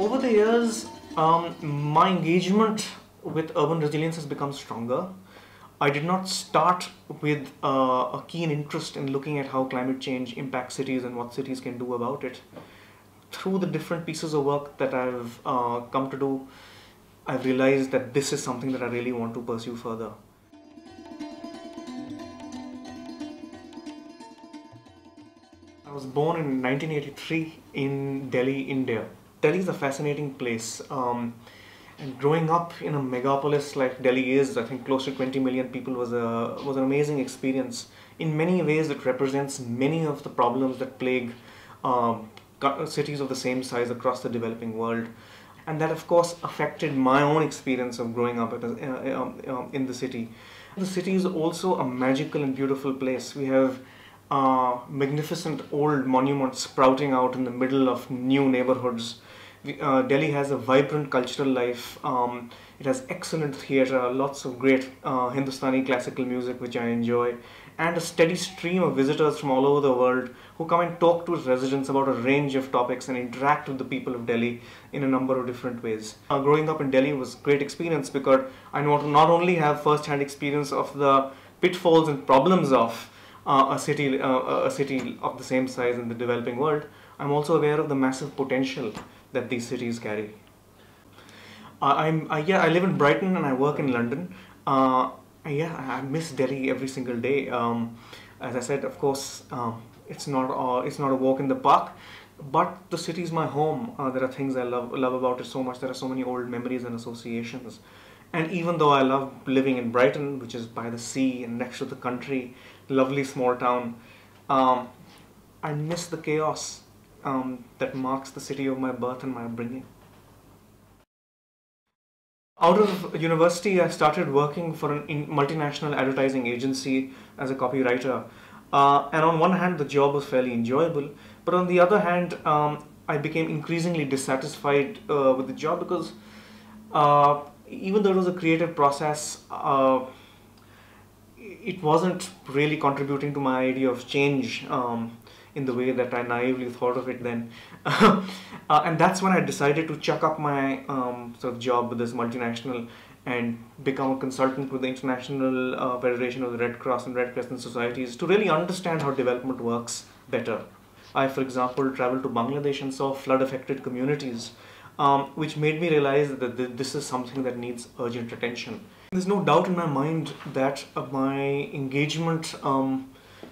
Over the years, my engagement with urban resilience has become stronger. I did not start with a keen interest in looking at how climate change impacts cities and what cities can do about it. Through the different pieces of work that I've come to do, I've realized that this is something that I really want to pursue further. I was born in 1983 in Delhi, India. Delhi is a fascinating place, and growing up in a megapolis like Delhi is, I think close to 20 million people was an amazing experience. In many ways, it represents many of the problems that plague cities of the same size across the developing world, and that of course affected my own experience of growing up in the city. The city is also a magical and beautiful place. We have magnificent old monuments sprouting out in the middle of new neighborhoods. Delhi has a vibrant cultural life. It has excellent theatre, lots of great Hindustani classical music which I enjoy, and a steady stream of visitors from all over the world who come and talk to its residents about a range of topics and interact with the people of Delhi in a number of different ways. Growing up in Delhi was a great experience because I not only have first-hand experience of the pitfalls and problems of a city of the same size in the developing world, I'm also aware of the massive potential that these cities carry. I live in Brighton and I work in London. I miss Delhi every single day. As I said, of course, it's not a walk in the park, but the city is my home. There are things I love about it so much. There are so many old memories and associations. And even though I love living in Brighton, which is by the sea and next to the country, lovely small town, I miss the chaos that marks the city of my birth and my upbringing. Out of university, I started working for a multinational advertising agency as a copywriter. And on one hand, the job was fairly enjoyable, but on the other hand, I became increasingly dissatisfied with the job because even though it was a creative process, it wasn't really contributing to my idea of change in the way that I naively thought of it then. And that's when I decided to chuck up my sort of job with this multinational and become a consultant with the International Federation of the Red Cross and Red Crescent Societies to really understand how development works better. I, for example, traveled to Bangladesh and saw flood-affected communities, which made me realize that this is something that needs urgent attention. There's no doubt in my mind that my engagement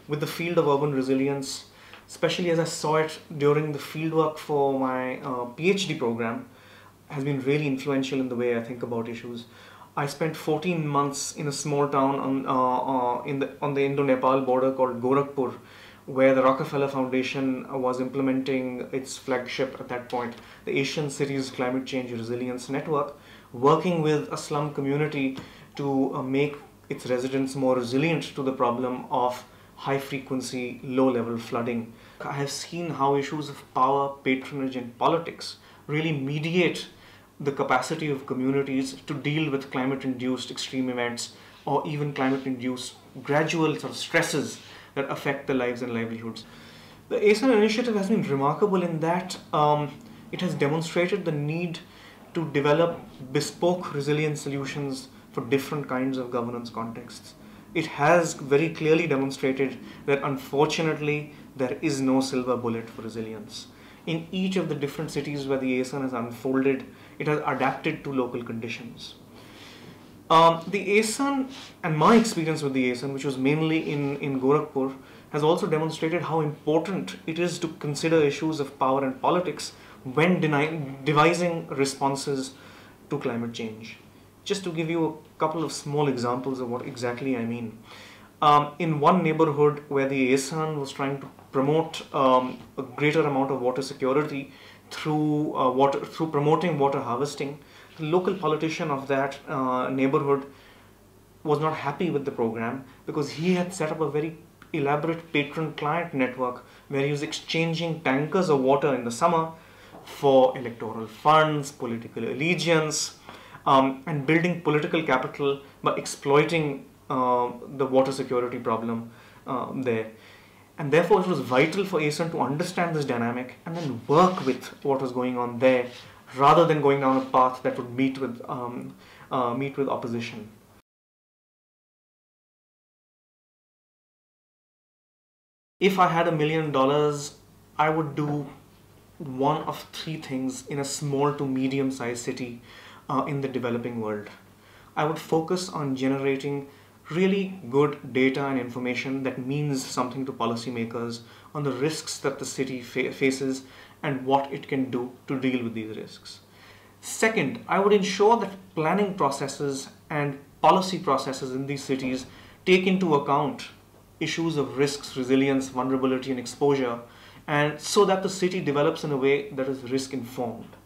with the field of urban resilience, especially as I saw it during the fieldwork for my PhD program, has been really influential in the way I think about issues. I spent 14 months in a small town on the Indo-Nepal border called Gorakhpur, where the Rockefeller Foundation was implementing its flagship at that point, the Asian Cities Climate Change Resilience Network, working with a slum community to make its residents more resilient to the problem of high-frequency, low-level flooding. I have seen how issues of power, patronage, and politics really mediate the capacity of communities to deal with climate-induced extreme events or even climate-induced gradual sort of stresses that affect the lives and livelihoods. The ACCCRN initiative has been remarkable in that it has demonstrated the need to develop bespoke resilience solutions for different kinds of governance contexts. It has very clearly demonstrated that unfortunately there is no silver bullet for resilience. In each of the different cities where the ACCCRN has unfolded, it has adapted to local conditions. The ACCCRN, and my experience with the ACCCRN, which was mainly in Gorakhpur, has also demonstrated how important it is to consider issues of power and politics when devising responses to climate change. Just to give you a couple of small examples of what exactly I mean. In one neighborhood where the ACCCRN was trying to promote a greater amount of water security through promoting water harvesting, the local politician of that neighborhood was not happy with the program because he had set up a very elaborate patron-client network where he was exchanging tankers of water in the summer for electoral funds, political allegiance, and building political capital by exploiting the water security problem there. And therefore it was vital for ACCCRN to understand this dynamic and then work with what was going on there rather than going down a path that would meet with opposition. If I had $1 million, I would do one of three things in a small to medium-sized city in the developing world. I would focus on generating really good data and information that means something to policymakers on the risks that the city faces and what it can do to deal with these risks. Second, I would ensure that planning processes and policy processes in these cities take into account issues of risks, resilience, vulnerability, and exposure, and so that the city develops in a way that is risk informed.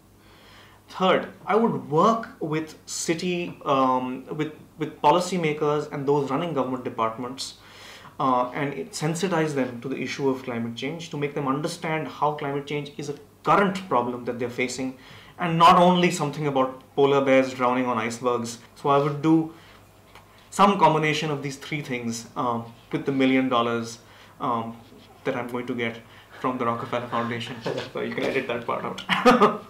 Third, I would work with with policymakers and those running government departments and sensitize them to the issue of climate change, to make them understand how climate change is a current problem that they're facing and not only something about polar bears drowning on icebergs. So I would do some combination of these three things with the $1 million that I'm going to get from the Rockefeller Foundation. So you can edit that part out.